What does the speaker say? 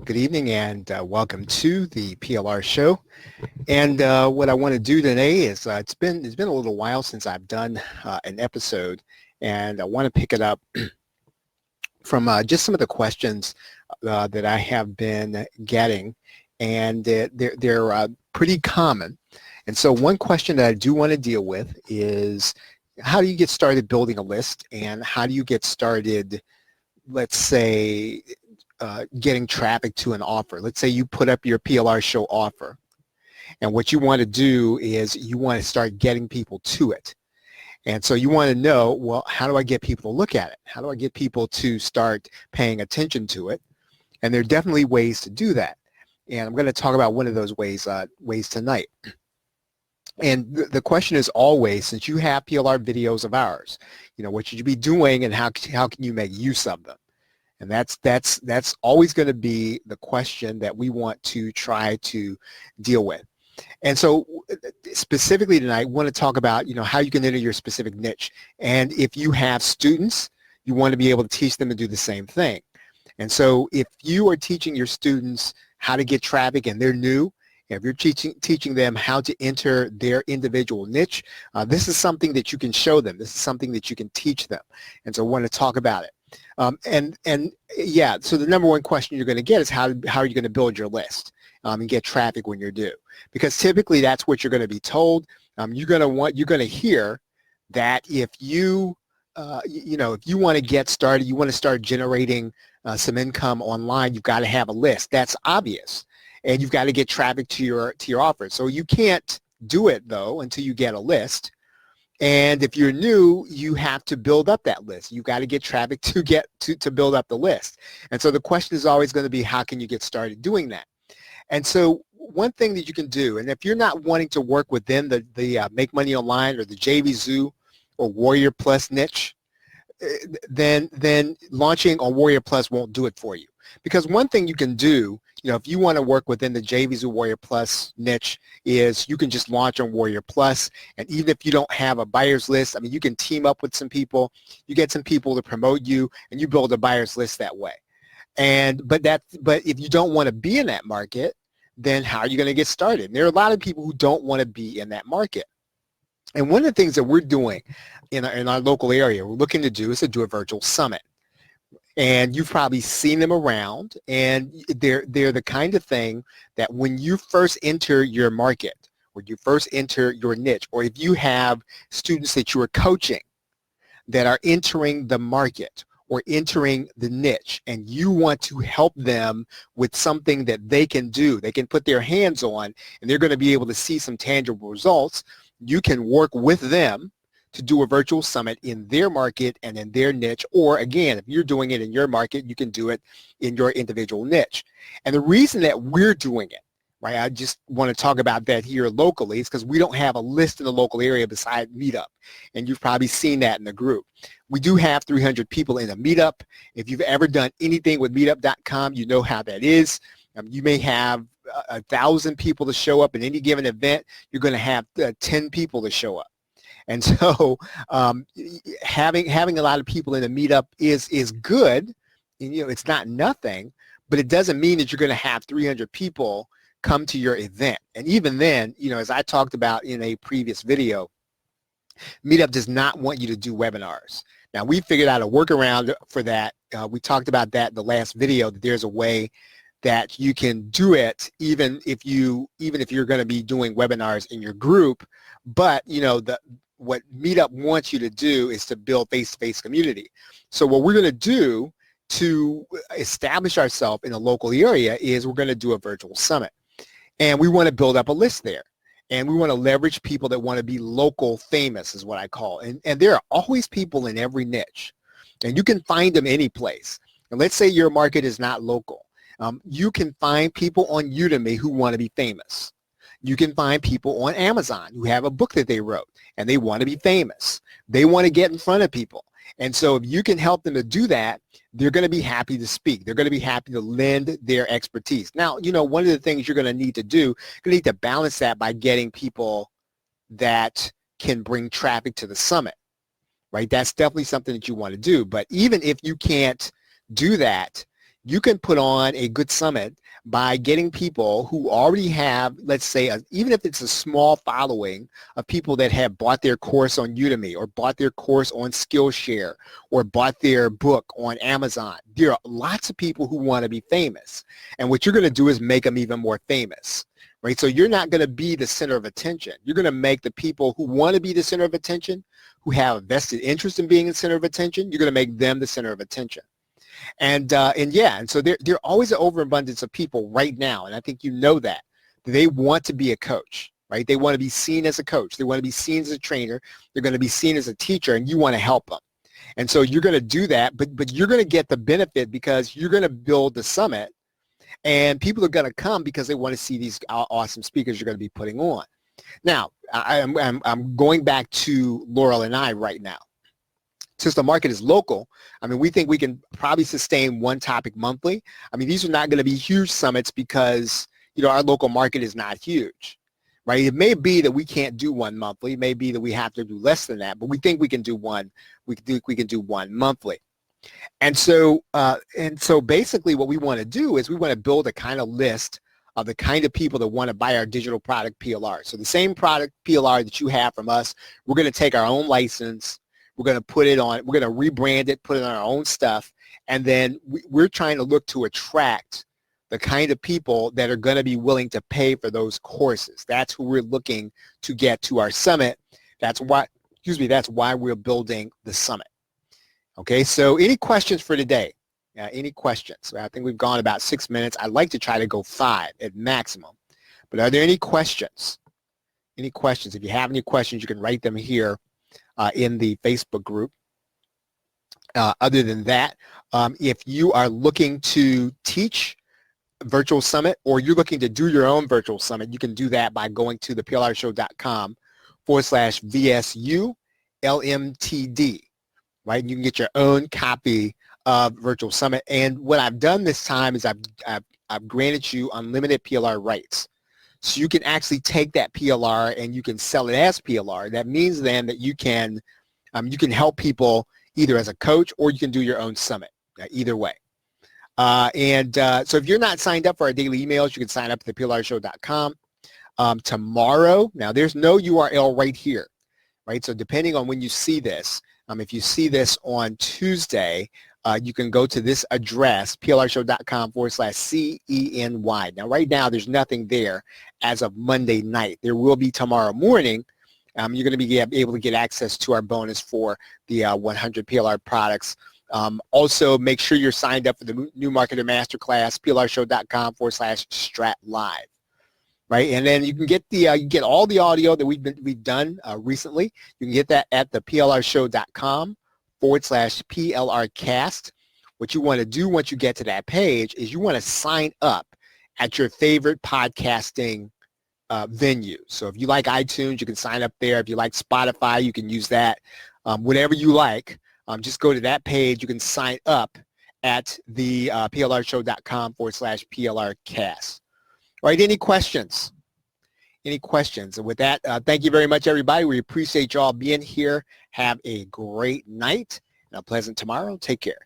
Good evening and welcome to the PLR show. And what I want to do today is it's been a little while since I've done an episode, and I want to pick it up from just some of the questions that I have been getting, and they're pretty common. And so one question that I do want to deal with is how do you get started building a list, and how do you get started, let's say, getting traffic to an offer. Let's say you put up your PLR show offer, and what you want to do is you want to start getting people to it. And so you want to know, well, how do I get people to look at it? How do I get people to start paying attention to it? And there are definitely ways to do that. And I'm going to talk about one of those ways tonight. And the question is always, since you have PLR videos of ours, what should you be doing, and how can you make use of them? And that's always going to be the question that we want to try to deal with. And so specifically tonight, I want to talk about, how you can enter your specific niche. And if you have students, you want to be able to teach them to do the same thing. And so if you are teaching your students how to get traffic and they're new, if you're teaching them how to enter their individual niche, this is something that you can show them. This is something that you can teach them. And so I want to talk about it. So the number one question you're going to get is how are you going to build your list and get traffic when you're due? Because typically that's what you're going to be told. You're going to hear that if you if you want to get started, you want to start generating some income online, you've got to have a list. That's obvious, and you've got to get traffic to your offer. So you can't do it though until you get a list. And if you're new, you have to build up that list. You've got to get traffic to build up the list. And so the question is always going to be, how can you get started doing that? And so one thing that you can do, and if you're not wanting to work within the Make Money Online or the JVZoo or Warrior Plus niche, then launching on Warrior Plus won't do it for you. Because one thing you can do, if you want to work within the JVZoo Warrior Plus niche, is you can just launch on Warrior Plus, and even if you don't have a buyer's list, you can team up with some people, you get some people to promote you, and you build a buyer's list that way. But if you don't want to be in that market, then how are you going to get started? And there are a lot of people who don't want to be in that market. And one of the things that we're doing in our local area, we're looking to do is to do a virtual summit. And you've probably seen them around, and they're the kind of thing that when you first enter your market, or you first enter your niche, or if you have students that you are coaching that are entering the market or entering the niche, and you want to help them with something that they can do, they can put their hands on, and they're going to be able to see some tangible results, you can work with them to do a virtual summit in their market and in their niche. Or again, if you're doing it in your market, you can do it in your individual niche. And the reason that we're doing it, right, I just want to talk about that here locally, is because we don't have a list in the local area beside Meetup. And you've probably seen that in the group. We do have 300 people in a Meetup. If you've ever done anything with meetup.com, you know how that is. You may have 1,000 people to show up in any given event. You're going to have 10 people to show up. And so having a lot of people in a meetup is good. It's not nothing, but it doesn't mean that you're going to have 300 people come to your event. And even then, as I talked about in a previous video, Meetup does not want you to do webinars. Now, we figured out a workaround for that. We talked about that in the last video, that there's a way that you can do it even if you're going to be doing webinars in your group. But what Meetup wants you to do is to build face-to-face community. So what we're going to do to establish ourselves in a local area is we're going to do a virtual summit. And we want to build up a list there. And we want to leverage people that want to be local famous, is what I call. And there are always people in every niche. And you can find them any place. And let's say your market is not local. You can find people on Udemy who want to be famous. You can find people on Amazon who have a book that they wrote and they want to be famous. They want to get in front of people. And so if you can help them to do that, they're going to be happy to speak. They're going to be happy to lend their expertise. Now, one of the things you're going to need to do, you're going to need to balance that by getting people that can bring traffic to the summit, right? That's definitely something that you want to do. But even if you can't do that, you can put on a good summit by getting people who already have, let's say, even if it's a small following of people that have bought their course on Udemy or bought their course on Skillshare or bought their book on Amazon. There are lots of people who want to be famous. And what you're going to do is make them even more famous, right? So you're not going to be the center of attention. You're going to make the people who want to be the center of attention, who have a vested interest in being the center of attention, you're going to make them the center of attention. And so there are always an overabundance of people right now, and I think you know that. They want to be a coach, right? They want to be seen as a coach. They want to be seen as a trainer. They're going to be seen as a teacher, and you want to help them. And so you're going to do that, but you're going to get the benefit because you're going to build the summit, and people are going to come because they want to see these awesome speakers you're going to be putting on. Now, I'm going back to Laurel and I right now. Since the market is local, I mean, we think we can probably sustain one topic monthly. I mean, these are not going to be huge summits because, you know, our local market is not huge, right? It may be that we can't do one monthly. It may be that we have to do less than that, but we think we can do one. We think we can do one monthly. And so basically what we want to do is we want to build a kind of list of the kind of people that want to buy our digital product PLR. So the same product PLR that you have from us, we're going to take our own license. We're going to put it on, we're going to rebrand it, put it on our own stuff, and then we're trying to look to attract the kind of people that are going to be willing to pay for those courses. That's who we're looking to get to our summit. That's why we're building the summit. Okay, so any questions for today? Any questions? I think we've gone about 6 minutes. I'd like to try to go 5 at maximum. But are there any questions? Any questions? If you have any questions, you can write them here in the Facebook group. Other than that, if you are looking to teach virtual summit or you're looking to do your own virtual summit, you can do that by going to theplrshow.com/VSU LMTD, right? You can get your own copy of virtual summit. And what I've done this time is I've granted you unlimited PLR rights. So you can actually take that PLR and you can sell it as PLR. That means then that you can help people either as a coach or you can do your own summit, either way. So if you're not signed up for our daily emails, you can sign up at theplrshow.com. Tomorrow, now there's no URL right here, right? So depending on when you see this, if you see this on Tuesday, you can go to this address, plrshow.com/CENY. Now, right now, there's nothing there as of Monday night. There will be tomorrow morning. You're going to be able to get access to our bonus for the 100 PLR products. Also, make sure you're signed up for the New Marketer Masterclass, plrshow.com/StratLive. Right, and then you can get you get all the audio that we've done recently. You can get that at the plrshow.com/PLRcast. What you want to do once you get to that page is you want to sign up at your favorite podcasting venue. So if you like iTunes, you can sign up there. If you like Spotify, you can use that. Whatever you like, just go to that page. You can sign up at the plrshow.com/PLRcast. All right, any questions? Any questions? And with that, thank you very much, everybody. We appreciate you all being here. Have a great night and a pleasant tomorrow. Take care.